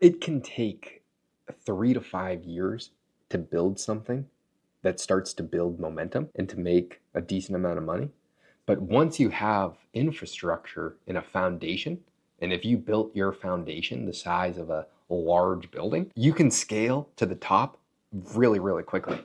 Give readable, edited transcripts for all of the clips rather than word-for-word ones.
It can take 3 to 5 years to build something that starts to build momentum and to make a decent amount of money. But once you have infrastructure and a foundation, and if you built your foundation the size of a large building, you can scale to the top really, really quickly.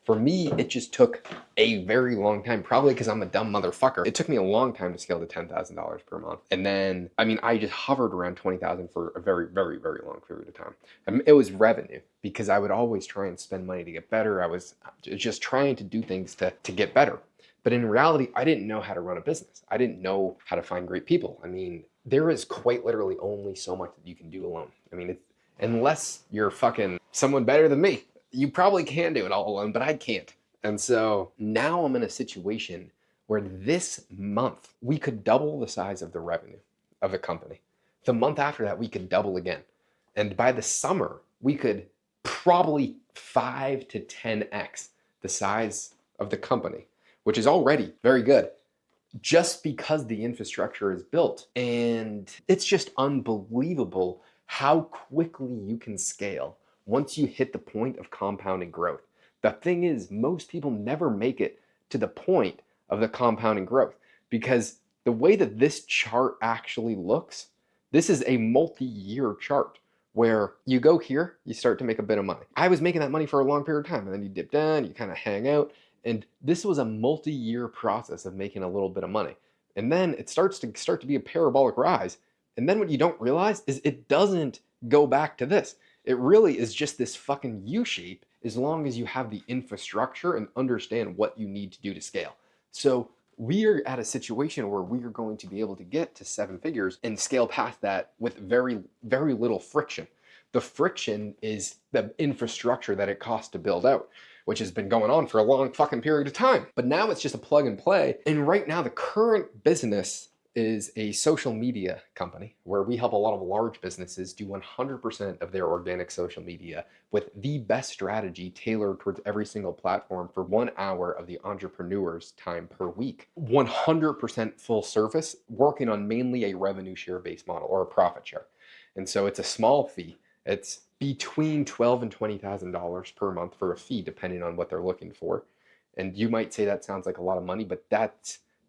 For me, it just took a very long time, probably because I'm a dumb motherfucker. It took me a long time to scale to $10,000 per month. And then, I mean, I just hovered around 20,000 for a very, very, very long period of time. I mean, it was revenue because I would always try and spend money to get better. I was just trying to do things to get better. But in reality, I didn't know how to run a business. I didn't know how to find great people. I mean, there is quite literally only so much that you can do alone. I mean, unless you're fucking someone better than me, you probably can do it all alone, but I can't. And so now I'm in a situation where this month we could double the size of the revenue of the company. The month after that, we could double again. And by the summer, we could probably 5 to 10x the size of the company, which is already very good just because the infrastructure is built. And it's just unbelievable how quickly you can scale once you hit the point of compounding growth. The thing is, most people never make it to the point of the compounding growth because the way that this chart actually looks, this is a multi-year chart where you go here, you start to make a bit of money. I was making that money for a long period of time, and then you dip down, you kind of hang out, and this was a multi-year process of making a little bit of money. And then it starts to be a parabolic rise. And then what you don't realize is it doesn't go back to this. It really is just this fucking U shape as long as you have the infrastructure and understand what you need to do to scale. So we are at a situation where we are going to be able to get to 7 figures and scale past that with very, very little friction. The friction is the infrastructure that it costs to build out, which has been going on for a long fucking period of time. But now it's just a plug and play. And right now, the current business is a social media company where we help a lot of large businesses do 100% of their organic social media with the best strategy tailored towards every single platform for 1 hour of the entrepreneur's time per week. 100% full service, working on mainly a revenue share based model or a profit share. And so it's a small fee. It's between $12,000 and $20,000 per month for a fee, depending on what they're looking for. And you might say that sounds like a lot of money, but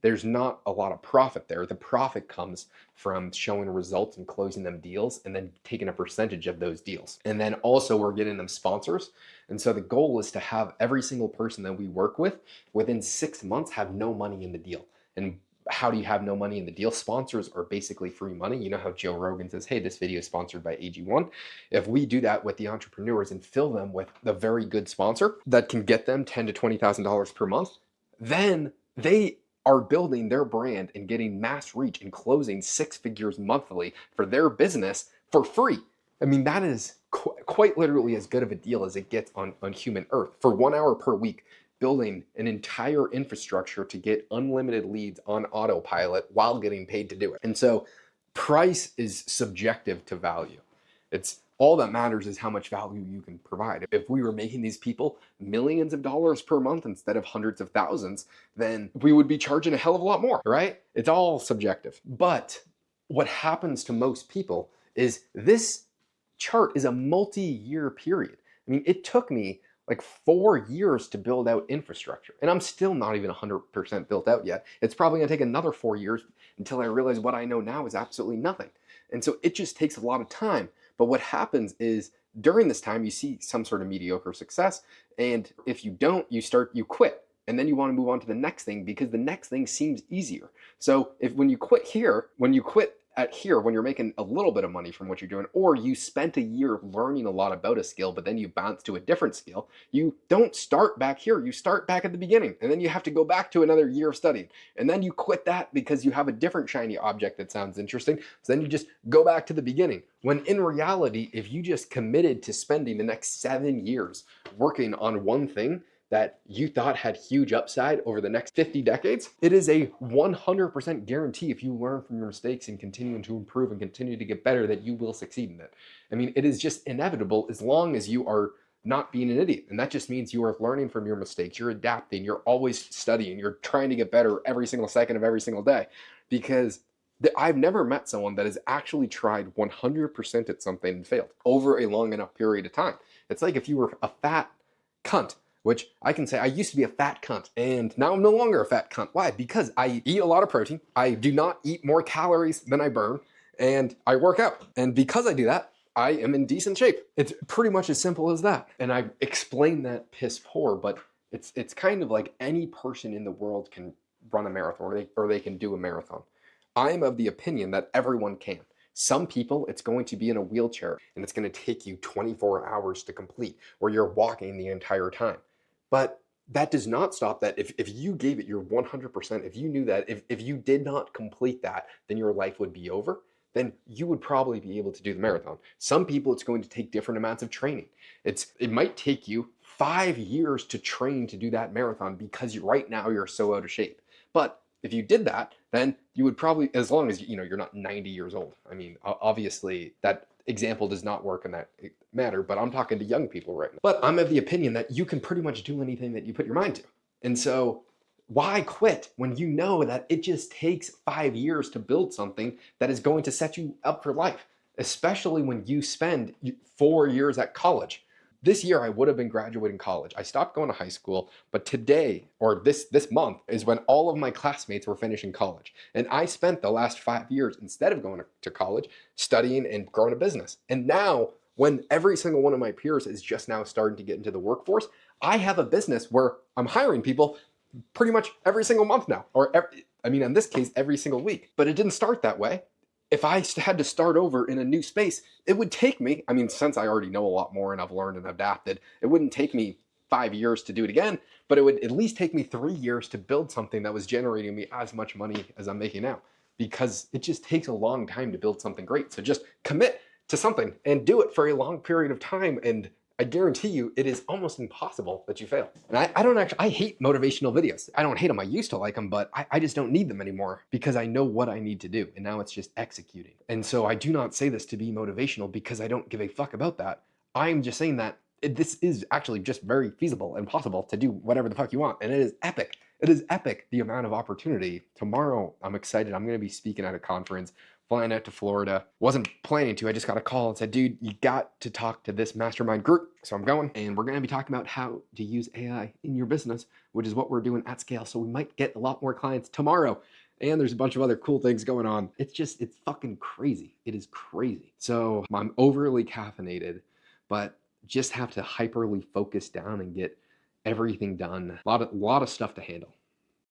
there's not a lot of profit there. The profit comes from showing results and closing them deals and then taking a percentage of those deals. And then also we're getting them sponsors. And so the goal is to have every single person that we work with within 6 months have no money in the deal. And how do you have no money in the deal? Sponsors are basically free money. You know how Joe Rogan says, hey, this video is sponsored by AG1. If we do that with the entrepreneurs and fill them with a very good sponsor that can get them $10,000 to $20,000 per month, then they are building their brand and getting mass reach and closing 6 figures monthly for their business for free. I mean, that is quite literally as good of a deal as it gets on human earth. For 1 hour per week, building an entire infrastructure to get unlimited leads on autopilot while getting paid to do it. And so price is subjective to value. It's all that matters is how much value you can provide. If we were making these people millions of dollars per month instead of hundreds of thousands, then we would be charging a hell of a lot more, right? It's all subjective. But what happens to most people is this chart is a multi-year period. I mean, it took me like 4 years to build out infrastructure. And I'm still not even 100% built out yet. It's probably gonna take another 4 years until I realize what I know now is absolutely nothing. And so it just takes a lot of time. But what happens is during this time, you see some sort of mediocre success. And if you don't, you quit. And then you want to move on to the next thing because the next thing seems easier. So when you quit at here when you're making a little bit of money from what you're doing, or you spent a year learning a lot about a skill, but then you bounce to a different skill, you don't start back here. You start back at the beginning, and then you have to go back to another year of studying. And then you quit that because you have a different shiny object that sounds interesting. So then you just go back to the beginning. When in reality, if you just committed to spending the next 7 years working on one thing that you thought had huge upside over the next 50 decades, it is a 100% guarantee if you learn from your mistakes and continue to improve and continue to get better that you will succeed in it. I mean, it is just inevitable as long as you are not being an idiot. And that just means you are learning from your mistakes. You're adapting. You're always studying. You're trying to get better every single second of every single day because I've never met someone that has actually tried 100% at something and failed over a long enough period of time. It's like if you were a fat cunt, which I can say I used to be a fat cunt and now I'm no longer a fat cunt. Why? Because I eat a lot of protein. I do not eat more calories than I burn, and I work out. And because I do that, I am in decent shape. It's pretty much as simple as that. And I explain that piss poor, but it's kind of like any person in the world can run a marathon, or they can do a marathon. I'm of the opinion that everyone can. Some people, it's going to be in a wheelchair and it's going to take you 24 hours to complete, or you're walking the entire time. But that does not stop that. If you gave it your 100%, if you knew that if you did not complete that, then your life would be over, then you would probably be able to do the marathon. Some people, it's going to take different amounts of training. It might take you 5 years to train to do that marathon because right now you're so out of shape. But if you did that, then you would probably, as long as you're not 90 years old. I mean, obviously that example does not work in that matter, but I'm talking to young people right now. But I'm of the opinion that you can pretty much do anything that you put your mind to. And so why quit when you know that it just takes 5 years to build something that is going to set you up for life, especially when you spend 4 years at college. This year I would have been graduating college. I stopped going to high school, but today, or this month, is when all of my classmates were finishing college. And I spent the last 5 years, instead of going to college, studying and growing a business. And now, when every single one of my peers is just now starting to get into the workforce, I have a business where I'm hiring people pretty much every single month now, or in this case, every single week. But it didn't start that way. If I had to start over in a new space, it would take me, since I already know a lot more and I've learned and adapted, it wouldn't take me 5 years to do it again, but it would at least take me 3 years to build something that was generating me as much money as I'm making now, because it just takes a long time to build something great. So just commit to something and do it for a long period of time, and I guarantee you it is almost impossible that you fail. And I hate motivational videos. I don't hate them. I used to like them, but I just don't need them anymore because I know what I need to do. And now it's just executing. And so I do not say this to be motivational because I don't give a fuck about that. I'm just saying that this is actually just very feasible and possible to do whatever the fuck you want. And it is epic. It is epic, the amount of opportunity. Tomorrow, I'm excited. I'm going to be speaking at a conference, flying out to Florida. Wasn't planning to. I just got a call and said, dude, you got to talk to this mastermind group. So I'm going, and we're going to be talking about how to use AI in your business, which is what we're doing at scale. So we might get a lot more clients tomorrow. And there's a bunch of other cool things going on. It's fucking crazy. It is crazy. So I'm overly caffeinated, but just have to hyperly focus down and get everything done. A lot of stuff to handle.